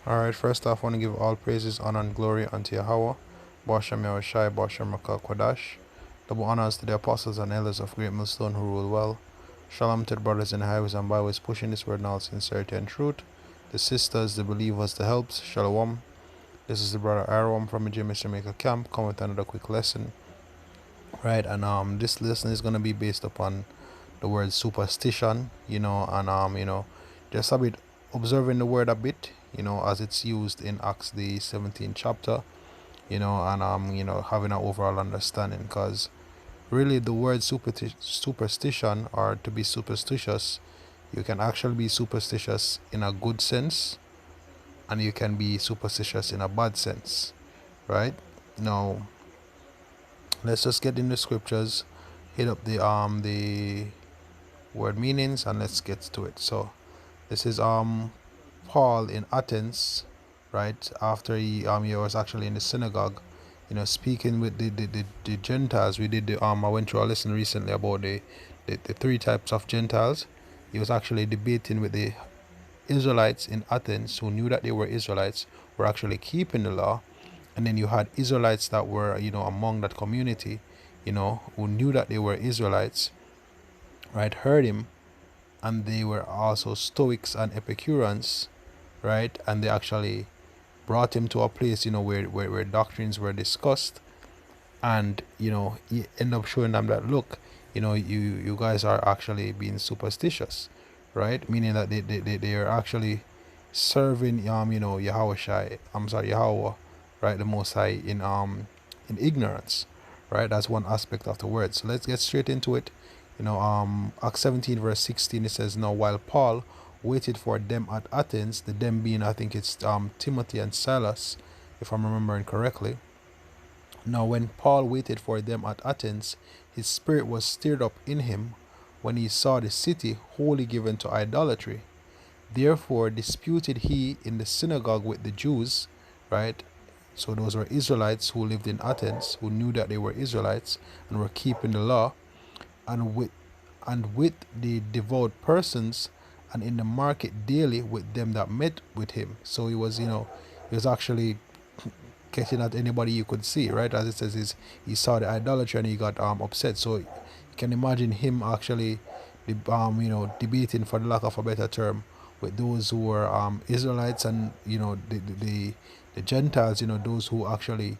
Alright, first off, I want to give all praises, honor, and glory unto Yahweh, Bashem Yahushai, Bashem Rakal Kwadash. Double honors to the apostles and elders of Great Millstone who rule well. Shalom to the brothers in the highways and byways pushing this word in all sincerity and truth. The sisters, the believers, the helps. Shalom. This is the brother Aaron from the Mr. Maker Camp, come with another quick lesson. Right, and this lesson is gonna be based upon the word superstition, and just a bit observing the word a bit, as it's used in Acts the 17th chapter, and having an overall understanding, because really the word superstition, or to be superstitious, you can actually be superstitious in a good sense, and you can be superstitious in a bad sense, right? Now, let's just get in the scriptures, hit up the word meanings, and let's get to it. So this is Paul in Athens, right after he was actually in the synagogue, speaking with the Gentiles. We did I went through a lesson recently about the three types of Gentiles. He was actually debating with the Israelites in Athens who knew that they were Israelites, were actually keeping the law, and then you had Israelites that were among that community, who knew that they were Israelites, right, heard him, and they were also Stoics and Epicureans, right, and they actually brought him to a place, where doctrines were discussed, and he ended up showing them that, look, you guys are actually being superstitious, right, meaning that they are actually serving Yahweh, Yahweh, right, the Most High, in ignorance, right. That's one aspect of the word. So let's get straight into it. Acts 17 verse 16, it says, now while Paul waited for them at Athens, the them being, I think it's Timothy and Silas, if I'm remembering correctly. Now when Paul waited for them at Athens, his spirit was stirred up in him when he saw the city wholly given to idolatry. Therefore disputed he in the synagogue with the Jews, right? So those were Israelites who lived in Athens, who knew that they were Israelites and were keeping the law, and with the devout persons, and in the market daily with them that met with him. So he was actually getting at anybody you could see, right? As it says, he saw the idolatry and he got upset. So you can imagine him actually, debating, for the lack of a better term, with those who were Israelites, and the Gentiles, those who actually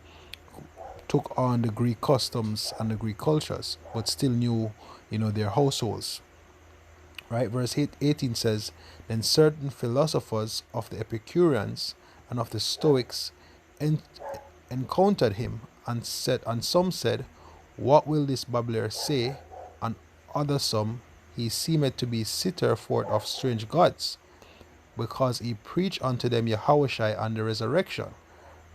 took on the Greek customs and the Greek cultures, but still knew, their households. Right, verse 18 says, then certain philosophers of the Epicureans and of the Stoics encountered him, and some said, what will this babbler say? And other some, he seemed to be sitter forth of strange gods, because he preached unto them Yahushai and the resurrection.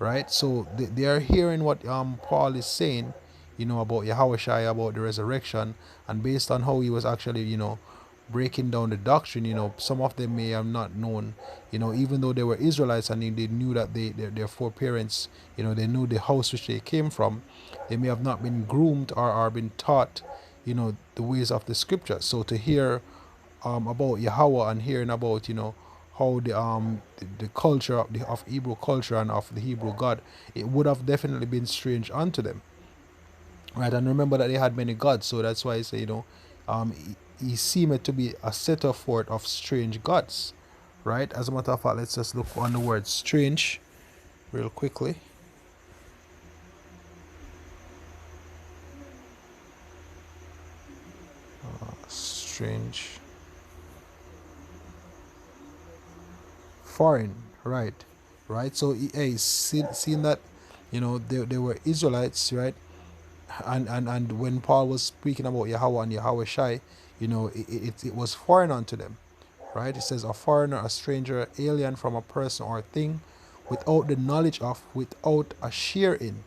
Right, so they are hearing what Paul is saying, about Yahushai, about the resurrection, and based on how he was actually, breaking down the doctrine, some of them may have not known, even though they were Israelites and they knew that their foreparents, they knew the house which they came from, they may have not been groomed or been taught, the ways of the scripture. So to hear about Yahweh, and hearing about, how the culture of Hebrew culture and of the Hebrew God, it would have definitely been strange unto them, right? And remember that they had many gods, so that's why I say, he seemed to be a setter forth of strange gods, right? As a matter of fact, let's just look on the word strange real quickly. Strange, foreign, right, right. So hey, seen that, they were Israelites, right? And when Paul was speaking about Yahweh and Yahweh Shai, it was foreign unto them, right? It says a foreigner, a stranger, alien from a person or thing, without the knowledge of, without a share in,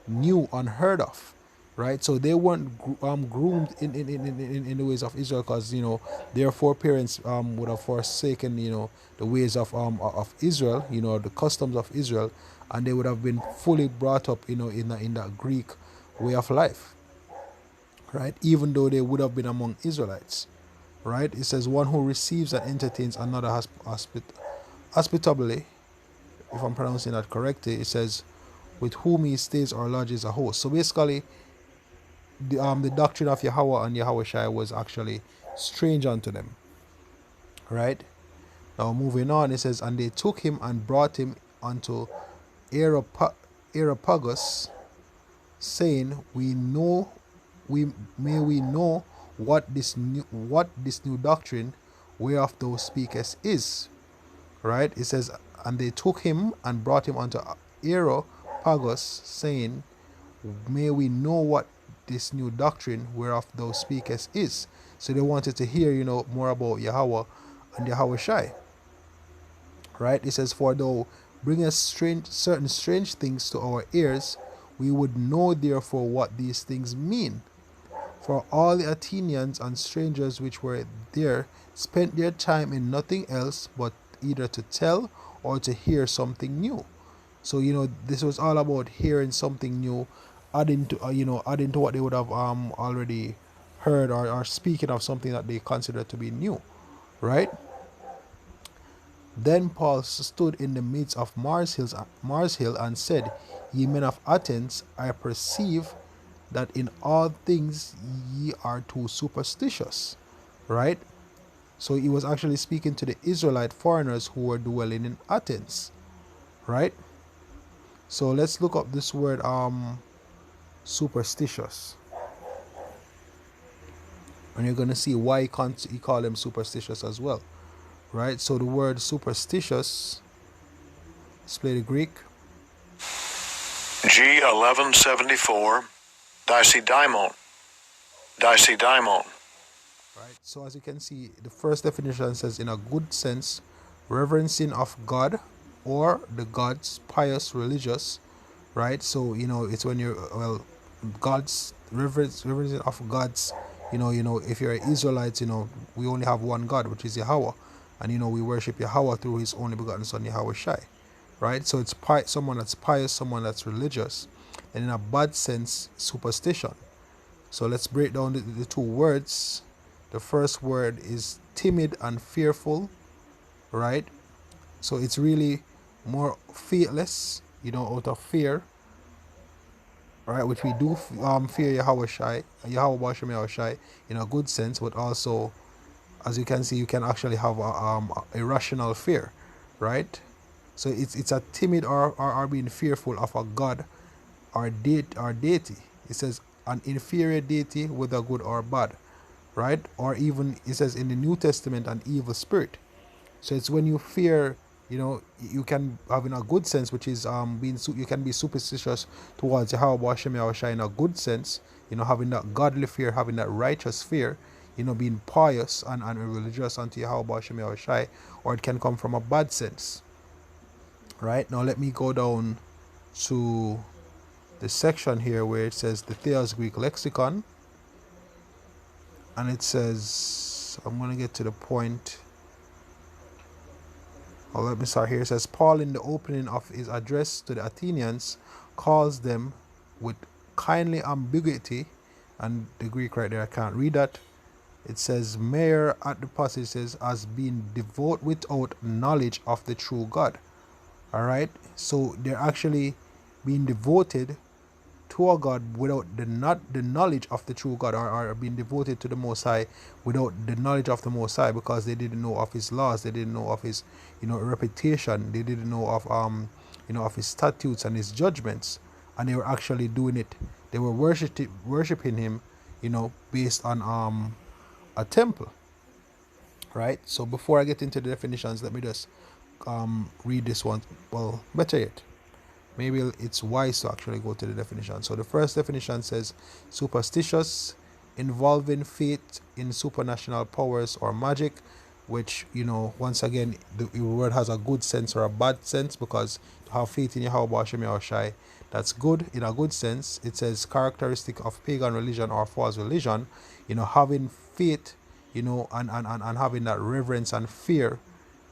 new, unheard of, right? So they weren't groomed in the ways of Israel, because their foreparents would have forsaken the ways of Israel, the customs of Israel, and they would have been fully brought up in that Greek way of life, right? Even though they would have been among Israelites, right? It says one who receives and entertains another hospitably, if I'm pronouncing that correctly, it says, with whom he stays or lodges a host. So basically, the doctrine of Yahweh and Yahweh Shai was actually strange unto them. Right? Now moving on, it says, and they took him and brought him unto Areopagus, saying, we know what this new doctrine whereof thou speakest is. Right? It says, and they took him and brought him unto Areopagus, saying, may we know what this new doctrine whereof thou speakest is. So they wanted to hear, more about Yahweh and Yahweh Shai. Right? It says, for thou bringest certain strange things to our ears, we would know therefore what these things mean. For all the Athenians and strangers which were there spent their time in nothing else but either to tell or to hear something new. So this was all about hearing something new, adding to what they would have already heard, or speaking of something that they consider to be new, right? Then Paul stood in the midst of Mars Hill and said, Ye men of Athens, I perceive that in all things ye are too superstitious. Right? So he was actually speaking to the Israelite foreigners who were dwelling in Athens. Right? So let's look up this word superstitious. And you're going to see why he call them superstitious as well. Right? So the word superstitious, let's play the Greek. G1174, Dicedaimon. Right. So as you can see, the first definition says, in a good sense, reverencing of God or the gods, pious, religious. Right. So it's when you're God's reverencing of gods. If you're an Israelite, we only have one God, which is Yahweh, and we worship Yahweh through His only begotten Son, Yahweh Shai. Right. So it's someone that's pious, someone that's religious, and in a bad sense, superstition. So let's break down the two words. The first word is timid and fearful, right? So it's really more fearless, out of fear, right? Which we do fear Yahweh Shai, Yahweh Bashem Yahweh Shai, in a good sense, but also, as you can see, you can actually have a irrational fear, right? So it's a timid or being fearful of a god or deity. It says an inferior deity, whether good or bad, right? Or even it says in the New Testament, an evil spirit. So it's when you fear, you can have in a good sense, which is you can be superstitious towards Yahweh Hashem Yahushua in a good sense, having that godly fear, having that righteous fear, being pious and religious unto Yahweh Hashem Yahushua, or it can come from a bad sense. Right? Now let me go down to the section here where it says the Theos Greek Lexicon, and it says, I'm going to get to the point. Let me start here. It says, Paul, in the opening of his address to the Athenians, calls them with kindly ambiguity, and the Greek right there, I can't read that. It says, Mayor at the passage says, as being devout without knowledge of the true God. All right, so they're actually being devoted to a God without the knowledge of the true God, or being devoted to the Most High without the knowledge of the Most High, because they didn't know of His laws, they didn't know of His reputation, they didn't know of of His statutes and His judgments, and they were actually doing it. They were worshiping Him, based on a temple. Right. So before I get into the definitions, let me just read this one. Well, better yet, maybe it's wise to actually go to the definition. So the first definition says, superstitious, involving faith in supernatural powers or magic, which, once again, the word has a good sense or a bad sense, because to have faith in Yahweh Hashem Yahushai, that's good in a good sense. It says characteristic of pagan religion or false religion, having faith, and having that reverence and fear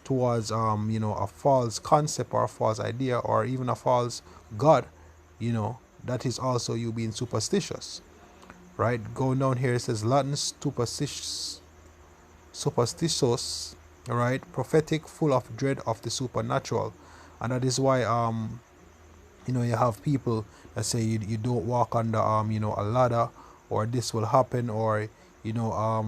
towards a false concept or a false idea or even a false god, that is also you being superstitious. Right? Going down here, it says Latin superstitious, right? Prophetic, full of dread of the supernatural. And that is why you have people that say you don't walk under a ladder, or this will happen, or you know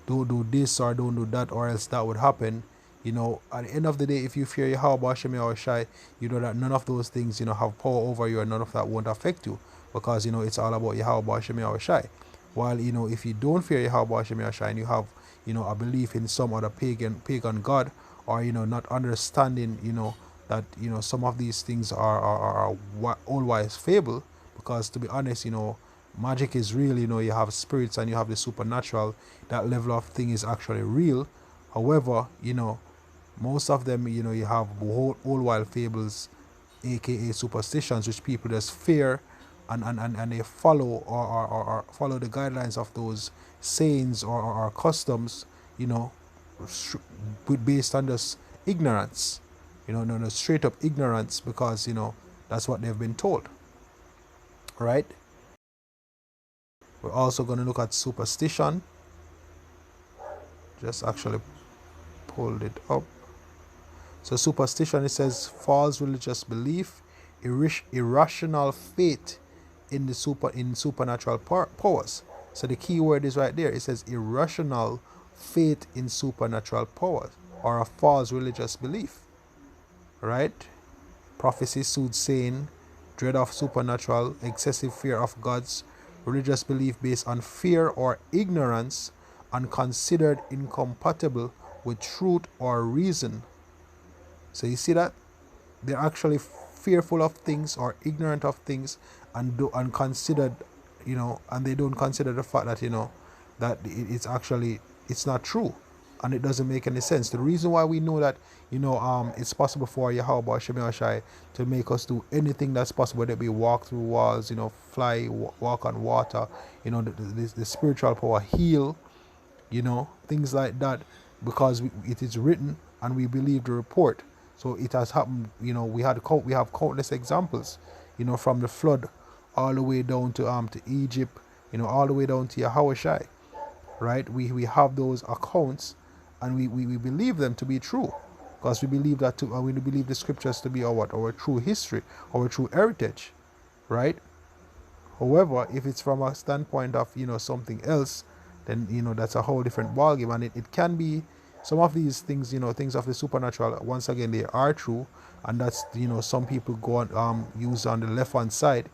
don't do this or don't do that, or else that would happen. At the end of the day, if you fear Yahweh Hashem Yahushai, you know that none of those things have power over you, and none of that won't affect you, because it's all about Yahweh Hashem Yahushai. While if you don't fear Yahweh Hashem Yahushai, and you have a belief in some other pagan god, or not understanding that some of these things are always fable, because to be honest, magic is real. You have spirits and you have the supernatural. That level of thing is actually real. However, most of them, you have old wild fables, aka superstitions, which people just fear, and they follow, or follow the guidelines of those sayings, or customs, based on just ignorance, no, straight up ignorance, because that's what they've been told, right? We're also going to look at superstition. Just actually pulled it up. So superstition, it says false religious belief, irrational faith in supernatural powers. So the key word is right there. It says irrational faith in supernatural powers, or a false religious belief, right? Prophecy, soothsaying, dread of supernatural, excessive fear of gods, religious belief based on fear or ignorance, and considered incompatible with truth or reason. So you see that they're actually fearful of things or ignorant of things, and considered, and they don't consider the fact that that it's not true, and it doesn't make any sense. The reason why we know that it's possible for Yahweh Shai to make us do anything that's possible, that we walk through walls, fly, walk on water, the spiritual power, heal, things like that, because it is written and we believe the report. So it has happened. We have countless examples, from the flood all the way down to Egypt, all the way down to Yahweh, right? We have those accounts, and we believe them to be true, because we believe that we believe the scriptures to be our true history, our true heritage, right? However, if it's from a standpoint of something else, then that's a whole different ballgame, and it can be some of these things, things of the supernatural. Once again, they are true, and that's some people go on use on the left hand side,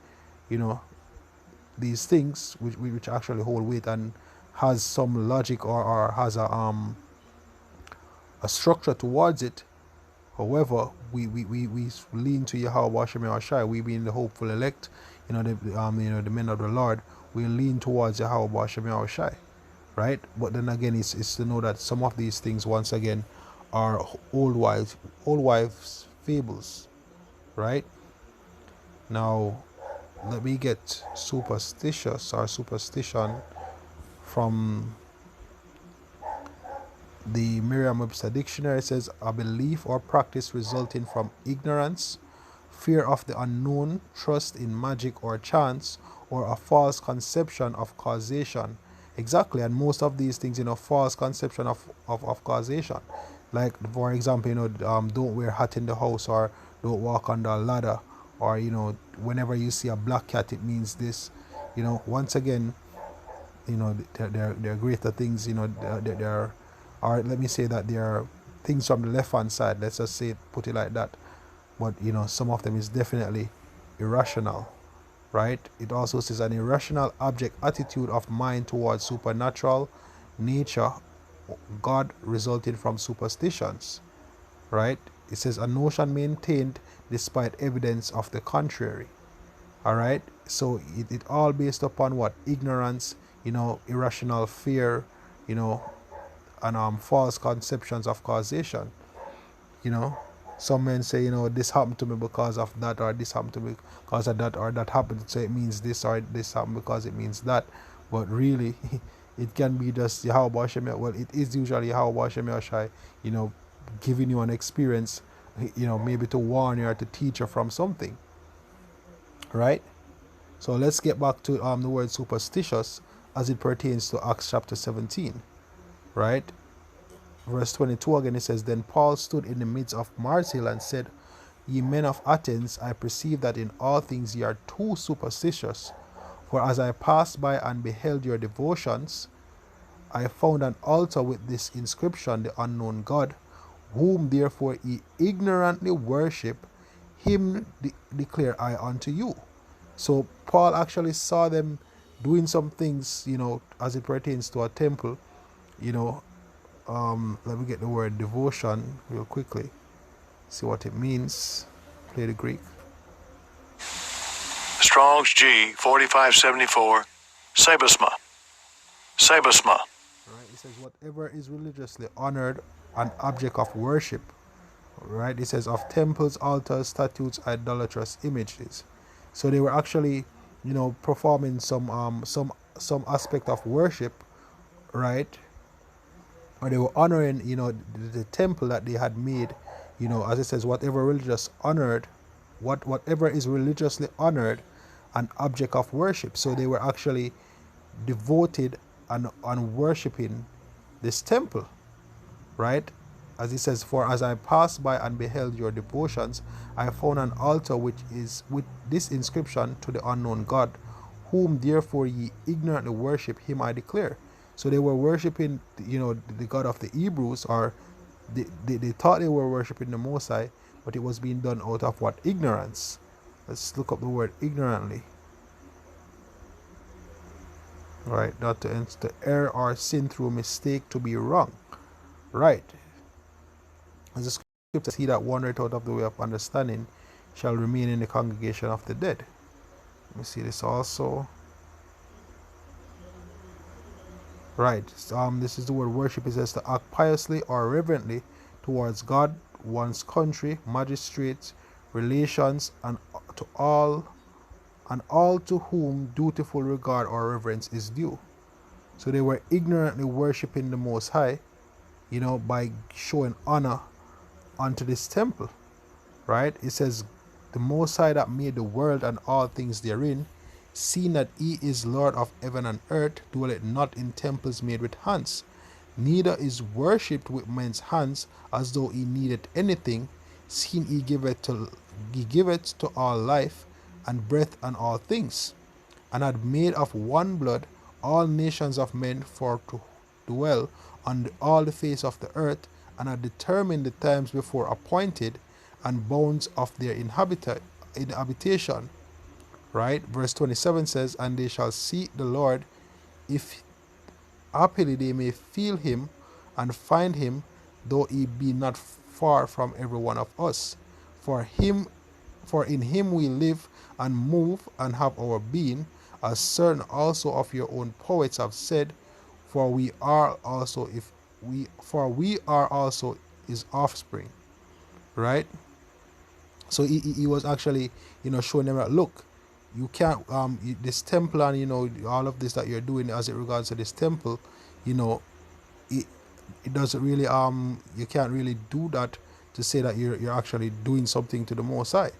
these things which actually hold weight and has some logic, or has a structure towards it. However, we lean to Yahweh Hashem Yahushai. We being the hopeful elect, the men of the Lord, we lean towards Yahweh Hashem Yahushai, right? But then again, it's to know that some of these things, once again, are old wives fables, right? Now, let me get superstitious or superstition from the Merriam-Webster dictionary. It says a belief or practice resulting from ignorance, fear of the unknown, trust in magic or chance, or a false conception of causation. Exactly, and most of these things, false conception of causation. Like, for example, don't wear hat in the house, or don't walk under a ladder, or whenever you see a black cat, it means this. Once again, there are greater things. There are, or let me say that there are things from the left hand side. Let's just say put it like that. But some of them is definitely irrational, right? It also says an irrational object attitude of mind towards supernatural nature, God, resulting from superstitions, right? It says a notion maintained despite evidence of the contrary. All right, so it all based upon what? Ignorance, irrational fear, and false conceptions of causation. Some men say, this happened to me because of that, or this happened to me because of that, or that happened, so it means this, or this happened because it means that. But really, it can be just Yahweh Hashem. Well, it is usually Yahweh Hashem Yahshai, giving you an experience, maybe to warn you or to teach you from something, right? So let's get back to the word superstitious as it pertains to Acts chapter 17, right? Verse 22 again, it says, Then Paul stood in the midst of Mars Hill and said, Ye men of Athens, I perceive that in all things ye are too superstitious. For as I passed by and beheld your devotions, I found an altar with this inscription, The Unknown God, whom therefore ye ignorantly worship, him declare I unto you. So Paul actually saw them doing some things, as it pertains to a temple. You know, let me get the word devotion real quickly. See what it means. Play the Greek. Strong's G 4574. Sabasma. Sabasma. Right? It says whatever is religiously honored, an object of worship. Right? It says of temples, altars, statues, idolatrous images. So they were actually, performing some aspect of worship, right? Or they were honoring, the temple that they had made, as it says, whatever religious honored, whatever is religiously honored, an object of worship. So they were actually devoted and worshiping this temple, right? As it says, For as I passed by and beheld your devotions, I found an altar which is with this inscription, To the unknown God, whom therefore ye ignorantly worship, him I declare. So they were worshiping, the God of the Hebrews, or they thought they were worshiping the Most High, but it was being done out of what? Ignorance. Let's look up the word ignorantly. Right, not to err or sin through mistake, to be wrong. Right. As the scripture says, He that wandereth out of the way of understanding shall remain in the congregation of the dead. Let me see this also. Right. This is the word worship. It says to act piously or reverently towards God, one's country, magistrates, relations, and all to whom dutiful regard or reverence is due. So they were ignorantly worshiping the Most High, by showing honor unto this temple. Right? It says, The Most High that made the world and all things therein, seeing that he is Lord of heaven and earth, dwelleth not in temples made with hands, neither is worshipped with men's hands, as though he needed anything, seeing he giveth to all life and breath and all things, and had made of one blood all nations of men for to dwell on all the face of the earth, and had determined the times before appointed, and bounds of their habitation. Right? Verse 27 says, And they shall seek the Lord, if happily they may feel him and find him, though he be not far from every one of us. For in him we live and move and have our being, as certain also of your own poets have said, for we are also his offspring. Right? So he was actually, showing them that, look, you can't, this temple and, all of this that you're doing as it regards to this temple, it, it doesn't really, you can't really do that to say that you're actually doing something to the Most High.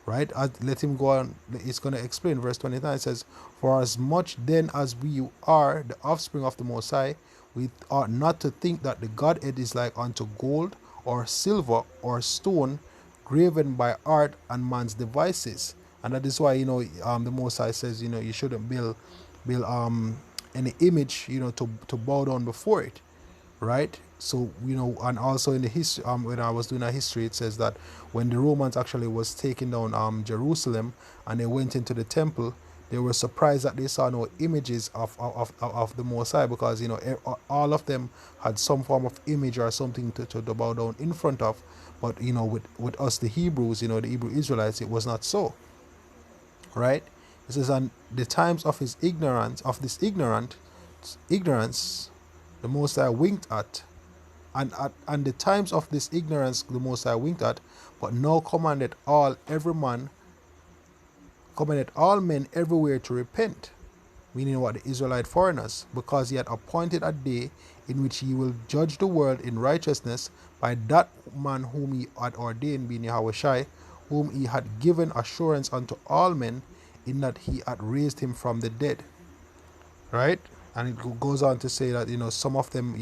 Right? Let him go on. It's going to explain. Verse 29 says, For as much then as we are the offspring of the Most High, we ought not to think that the Godhead is like unto gold or silver or stone, graven by art and man's devices. And that is why, the Most High says, you shouldn't build any image, to bow down before it. Right? So, and also in the history, when I was doing a history, it says that when the Romans actually was taking down Jerusalem and they went into the temple, they were surprised that they saw no images of the Most High, because all of them had some form of image or something to bow down in front of. But with us, the Hebrews, the Hebrew Israelites, it was not so. Right? It says, and the times of his ignorance, the Most High winked at, and the times of this ignorance the Most High winked at, but now commanded all men everywhere to repent, meaning what? The Israelite foreigners, because he had appointed a day in which he will judge the world in righteousness by that man whom he had ordained, being Yahushai, whom he had given assurance unto all men, in that he had raised him from the dead. Right? And it goes on to say that, some of them,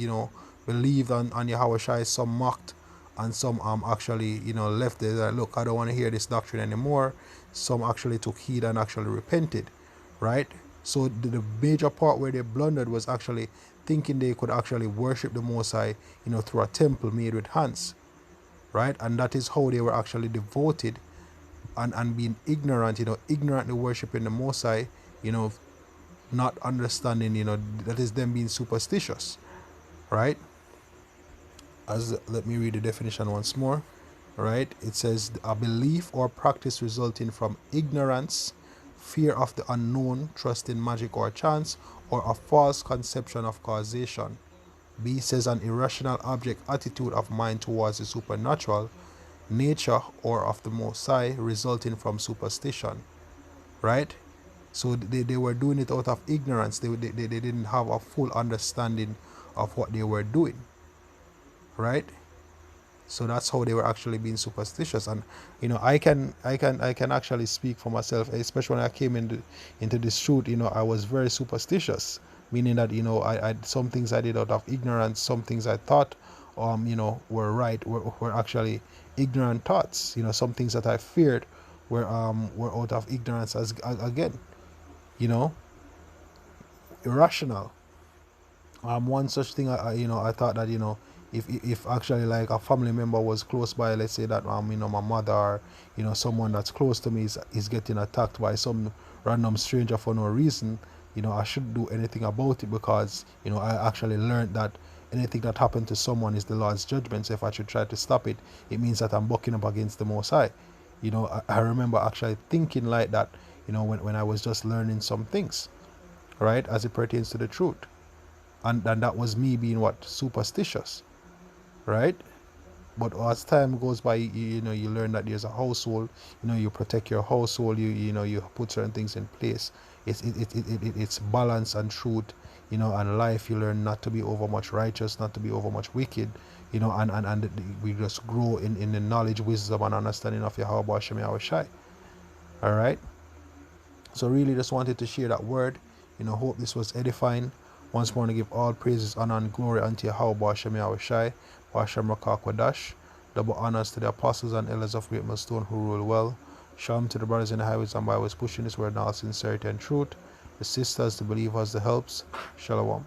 believed on Yahweh Shai, some mocked, and some actually, left there like, look, I don't want to hear this doctrine anymore. Some actually took heed and actually repented, right? So the major part where they blundered was actually thinking they could actually worship the Most High, through a temple made with hands, right? And that is how they were actually devoted and being ignorant, ignorantly worshiping the Most High, not understanding, that is them being superstitious, right? As let me read the definition once more, right? It says a belief or practice resulting from ignorance, fear of the unknown, trust in magic or chance, or a false conception of causation. B says an irrational object attitude of mind towards the supernatural, nature, or of the Most High, resulting from superstition, right? So they were doing it out of ignorance. They didn't have a full understanding of what they were doing, right? So that's how they were actually being superstitious. And I can actually speak for myself, especially when I came into this truth. I was very superstitious, meaning that I some things I did out of ignorance, some things I thought were right, were actually ignorant thoughts. Some things that I feared were out of ignorance, as again, you know irrational. One such thing, I thought that, if actually like a family member was close by, let's say that my mother, or someone that's close to me is getting attacked by some random stranger for no reason, I shouldn't do anything about it, because I actually learned that anything that happened to someone is the Lord's judgment. So if I should try to stop it, it means that I'm bucking up against the Most High. I remember actually thinking like that, when I was just learning some things, right, as it pertains to the truth. And that was me being what? Superstitious, right? But as time goes by, you learn that there's a household. You protect your household. You put certain things in place. It's balance and truth. And life. You learn not to be over much righteous, not to be over much wicked. And we just grow in the knowledge, wisdom, and understanding of Yahweh Hashem Yahweh Shai. All right. So really just wanted to share that word. Hope this was edifying. Once more, to give all praises, honor, and glory unto Yahweh Hashem Yahweh Shai, Hashem Rakah Kwadash. Double honors to the apostles and elders of Great Millstone who rule well. Shalom to the brothers in the highways and byways pushing this word in all sincerity and truth. The sisters, the believers, the helps. Shalom.